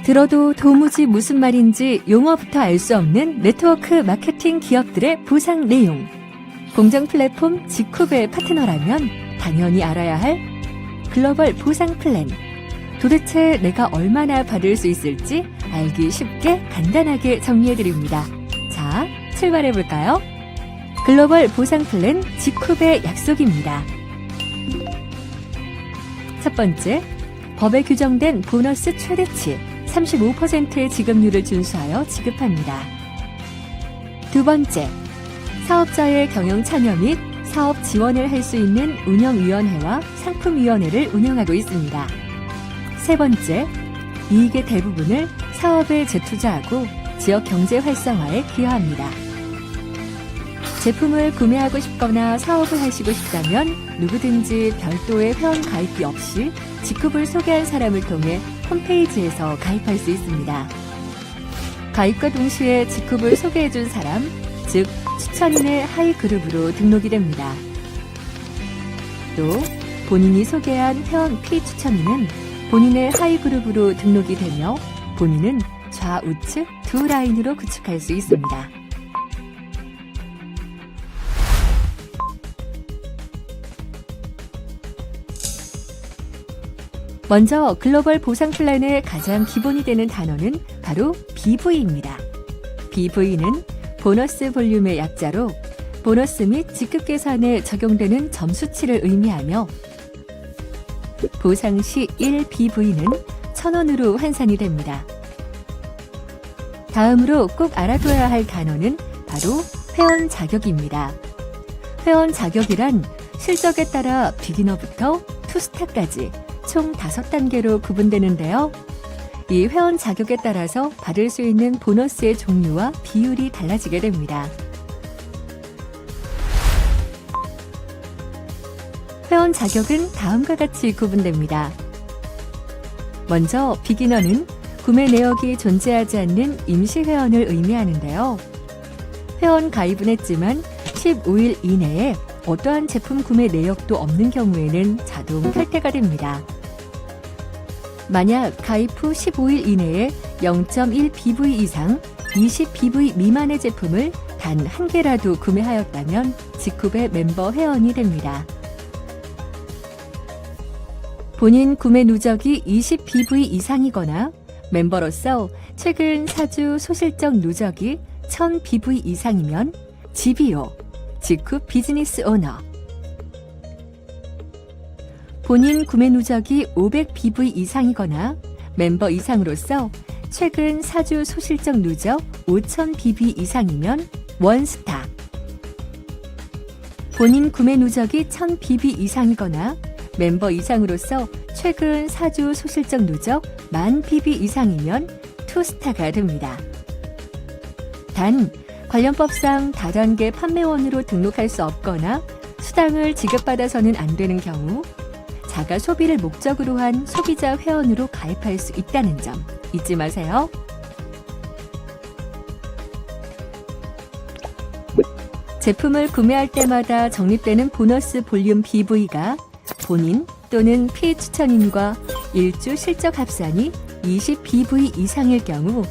들어도 도무지 무슨 말인지 용어부터 알 수 없는 네트워크 마케팅 기업들의 보상 내용. 공정 플랫폼 지쿱의 파트너라면 당연히 알아야 할 글로벌 보상 플랜. 도대체 내가 얼마나 받을 수 있을지 알기 쉽게 간단하게 정리해드립니다. 자, 출발해볼까요? 글로벌 보상 플랜 지쿱의 약속입니다. 첫 번째, 법에 규정된 보너스 최대치 35%의 지급률을 준수하여 지급합니다. 두 번째, 사업자의 경영 참여 및 사업 지원을 할 수 있는 운영위원회와 상품위원회를 운영하고 있습니다. 세 번째, 이익의 대부분을 사업에 재투자하고 지역 경제 활성화에 기여합니다. 제품을 구매하고 싶거나 사업을 하시고 싶다면 누구든지 별도의 회원 가입비 없이 지쿱을 소개한 사람을 통해 홈페이지에서 가입할 수 있습니다. 가입과 동시에 지쿱을 소개해준 사람, 즉 추천인의 하위 그룹으로 등록이 됩니다. 또 본인이 소개한 회원 피추천인은 본인의 하위 그룹으로 등록이 되며 본인은 좌우측 두 라인으로 구축할 수 있습니다. 먼저 글로벌 보상 플랜의 가장 기본이 되는 단어는 바로 BV입니다. BV는 보너스 볼륨의 약자로 보너스 및 지급 계산에 적용되는 점수치를 의미하며 보상 시 1BV는 1,000원으로 환산이 됩니다. 다음으로 꼭 알아둬야 할 단어는 바로 회원 자격입니다. 회원 자격이란 실적에 따라 비기너부터 투스타까지 총 5단계로 구분되는데요. 이 회원 자격에 따라서 받을 수 있는 보너스의 종류와 비율이 달라지게 됩니다. 회원 자격은 다음과 같이 구분됩니다. 먼저 비기너는 구매 내역이 존재하지 않는 임시 회원을 의미하는데요. 회원 가입은 했지만 15일 이내에 어떠한 제품 구매 내역도 없는 경우에는 자동 탈퇴가 됩니다. 만약 가입 후 15일 이내에 0.1BV 이상 20BV 미만의 제품을 단 한 개라도 구매하였다면 지쿱의 멤버 회원이 됩니다. 본인 구매 누적이 20BV 이상이거나 멤버로서 최근 4주 소실적 누적이 1000BV 이상이면 GBO, 지쿱 비즈니스 오너. 본인 구매 누적이 500BV 이상이거나 멤버 이상으로서 최근 4주 소실적 누적 5000BV 이상이면 원스타. 본인 구매 누적이 1000BV 이상이거나 멤버 이상으로서 최근 4주 소실적 누적 10,000BV 이상이면 투스타가 됩니다. 단, 관련법상 다단계 판매원으로 등록할 수 없거나 수당을 지급받아서는 안 되는 경우 자가 소비를 목적으로 한 소비자 회원으로 가입할 수 있다는 점 잊지 마세요. 제품을 구매할 때마다 적립되는 보너스 볼륨 BV가 본인 또는 피추천인과 1주 실적 합산이 20BV 이상일 경우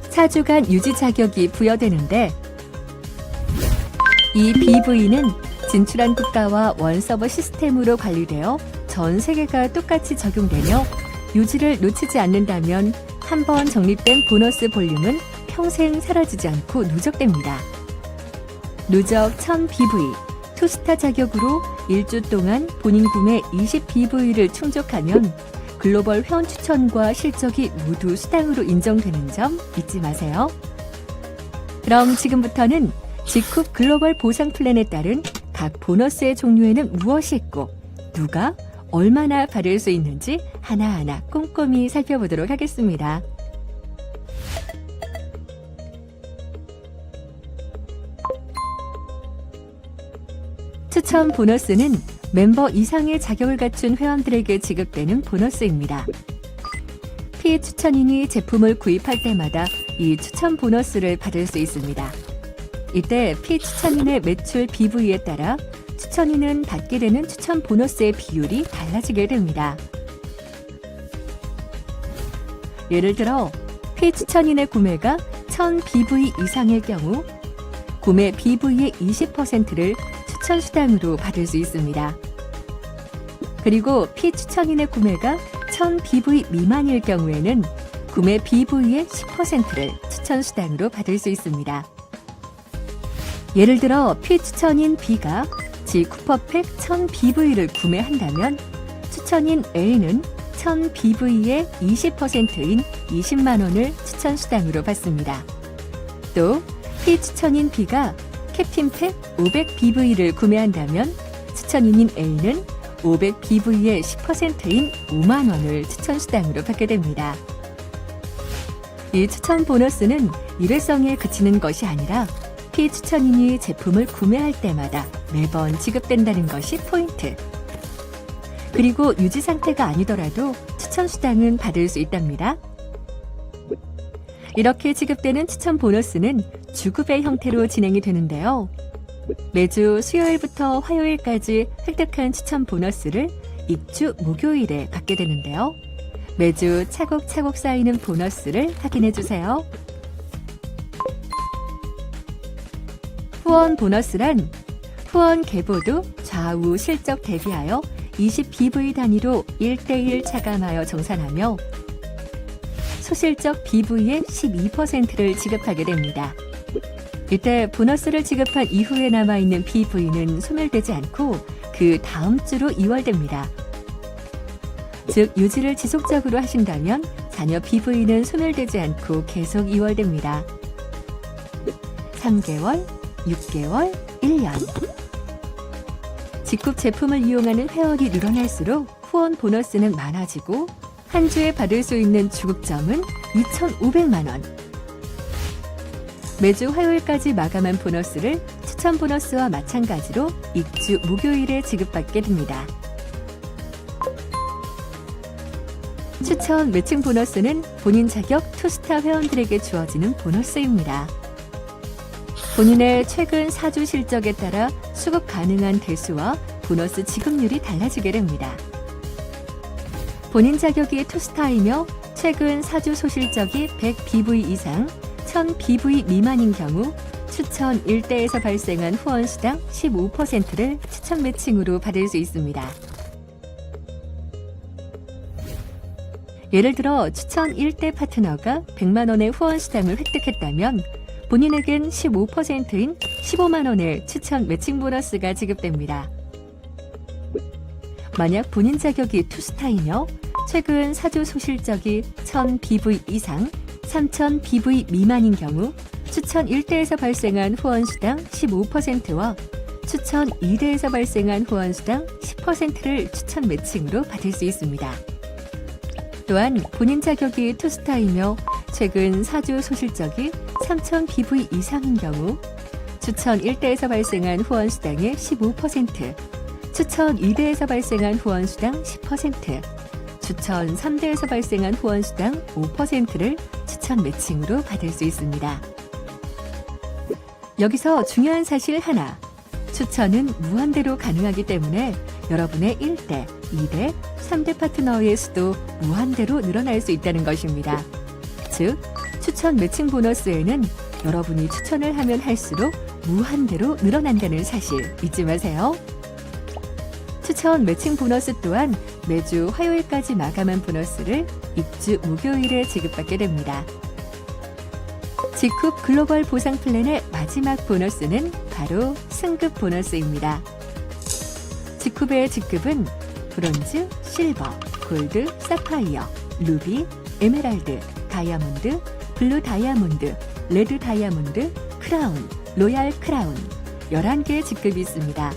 4주간 유지 자격이 부여되는데 이 BV는 진출한 국가와 원서버 시스템으로 관리되어 전 세계가 똑같이 적용되며 유지를 놓치지 않는다면 한 번 적립된 보너스 볼륨은 평생 사라지지 않고 누적됩니다. 누적 1000BV, 투스타 자격으로 1주 동안 본인 구매 20BV를 충족하면 글로벌 회원 추천과 실적이 모두 수당으로 인정되는 점 잊지 마세요. 그럼 지금부터는 지쿱 글로벌 보상 플랜에 따른 각 보너스의 종류에는 무엇이 있고 누가 얼마나 받을 수 있는지 하나하나 꼼꼼히 살펴보도록 하겠습니다. 추천 보너스는 멤버 이상의 자격을 갖춘 회원들에게 지급되는 보너스입니다. 피추천인이 제품을 구입할 때마다 이 추천 보너스를 받을 수 있습니다. 이때 피추천인의 매출 BV에 따라 추천인은 받게 되는 추천 보너스의 비율이 달라지게 됩니다. 예를 들어 피추천인의 구매가 1000BV 이상일 경우 구매 BV의 20%를 추천 수당으로 받을 수 있습니다. 그리고 피추천인의 구매가 1000BV 미만일 경우에는 구매 BV의 10%를 추천 수당으로 받을 수 있습니다. 예를 들어 피추천인 B가 G쿠퍼팩 1000BV를 구매한다면 추천인 A는 1000BV의 20%인 20만 원을 추천 수당으로 받습니다. 또 피추천인 B가 캡틴팩 500BV를 구매한다면 추천인인 A는 500BV의 10%인 5만 원을 추천 수당으로 받게 됩니다. 이 추천 보너스는 일회성에 그치는 것이 아니라 피추천인이 제품을 구매할 때마다 매번 지급된다는 것이 포인트. 그리고 유지 상태가 아니더라도 추천 수당은 받을 수 있답니다. 이렇게 지급되는 추천 보너스는 주급의 형태로 진행이 되는데요. 매주 수요일부터 화요일까지 획득한 추천 보너스를 입주 목요일에 받게 되는데요. 매주 차곡차곡 쌓이는 보너스를 확인해 주세요. 후원 보너스란 후원 계보도 좌우 실적 대비하여 20BV 단위로 1:1 차감하여 정산하며 소실적 BV의 12%를 지급하게 됩니다. 이때 보너스를 지급한 이후에 남아있는 BV는 소멸되지 않고 그 다음 주로 이월됩니다. 즉 유지를 지속적으로 하신다면 잔여 BV는 소멸되지 않고 계속 이월됩니다. 3개월, 6개월, 1년. 직급 제품을 이용하는 회원이 늘어날수록 후원 보너스는 많아지고 한 주에 받을 수 있는 주급점은 2,500만 원. 매주 화요일까지 마감한 보너스를 추천 보너스와 마찬가지로 입주 목요일에 지급받게 됩니다. 추천 매칭 보너스는 본인 자격 투스타 회원들에게 주어지는 보너스입니다. 본인의 최근 4주 실적에 따라 수급 가능한 대수와 보너스 지급률이 달라지게 됩니다. 본인 자격이 투스타이며 최근 4주 소실적이 100BV 이상, 1000BV 미만인 경우 추천 1대에서 발생한 후원수당 15%를 추천 매칭으로 받을 수 있습니다. 예를 들어 추천 1대 파트너가 100만 원의 후원수당을 획득했다면 본인에겐 15%인 15만 원의 추천 매칭 보너스가 지급됩니다. 만약 본인 자격이 투스타이며 최근 4주 소실적이 1000BV 이상, 3000BV 미만인 경우 추천 1대에서 발생한 후원수당 15%와 추천 2대에서 발생한 후원수당 10%를 추천 매칭으로 받을 수 있습니다. 또한 본인 자격이 투스타이며 최근 4주 소실적이 3000BV 이상인 경우 추천 1대에서 발생한 후원수당의 15%, 추천 2대에서 발생한 후원수당 10%, 추천 3대에서 발생한 후원수당 5%를 추천 매칭으로 받을 수 있습니다. 여기서 중요한 사실 하나, 추천은 무한대로 가능하기 때문에 여러분의 1대, 2대, 3대 파트너의 수도 무한대로 늘어날 수 있다는 것입니다. 즉, 추천 매칭 보너스에는 여러분이 추천을 하면 할수록 무한대로 늘어난다는 사실 잊지 마세요. 추천 매칭 보너스 또한 매주 화요일까지 마감한 보너스를 입주 목요일에 지급받게 됩니다. G급 글로벌 보상 플랜의 마지막 보너스는 바로 승급 보너스입니다. G급의 직급은 브론즈, 실버, 골드, 사파이어, 루비, 에메랄드, 다이아몬드, 블루 다이아몬드, 레드 다이아몬드, 크라운, 로얄 크라운 11개의 직급이 있습니다.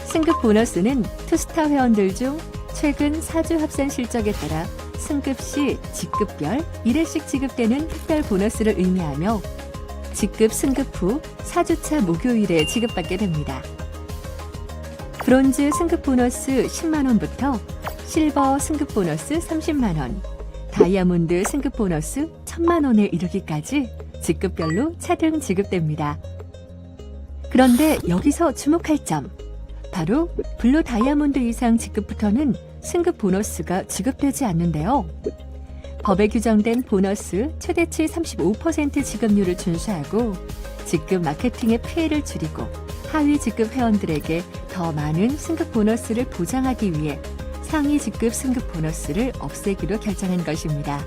승급 보너스는 투스타 회원들 중 최근 4주 합산 실적에 따라 승급 시 직급별 1회씩 지급되는 특별 보너스를 의미하며 직급 승급 후 4주차 목요일에 지급받게 됩니다. 브론즈 승급 보너스 10만원부터 실버 승급 보너스 30만원, 다이아몬드 승급 보너스 1000만원에 이르기까지 직급별로 차등 지급됩니다. 그런데 여기서 주목할 점. 바로 블루 다이아몬드 이상 직급부터는 승급 보너스가 지급되지 않는데요. 법에 규정된 보너스 최대치 35% 지급률을 준수하고 직급 마케팅의 피해를 줄이고 하위 직급 회원들에게 더 많은 승급 보너스를 보장하기 위해 상위 직급 승급 보너스를 없애기로 결정한 것입니다.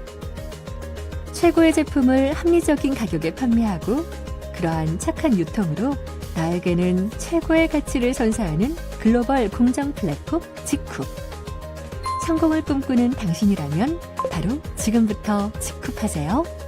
최고의 제품을 합리적인 가격에 판매하고 그러한 착한 유통으로 나에게는 최고의 가치를 선사하는 글로벌 공정 플랫폼 직쿱. 성공을 꿈꾸는 당신이라면 바로 지금부터 직쿱하세요.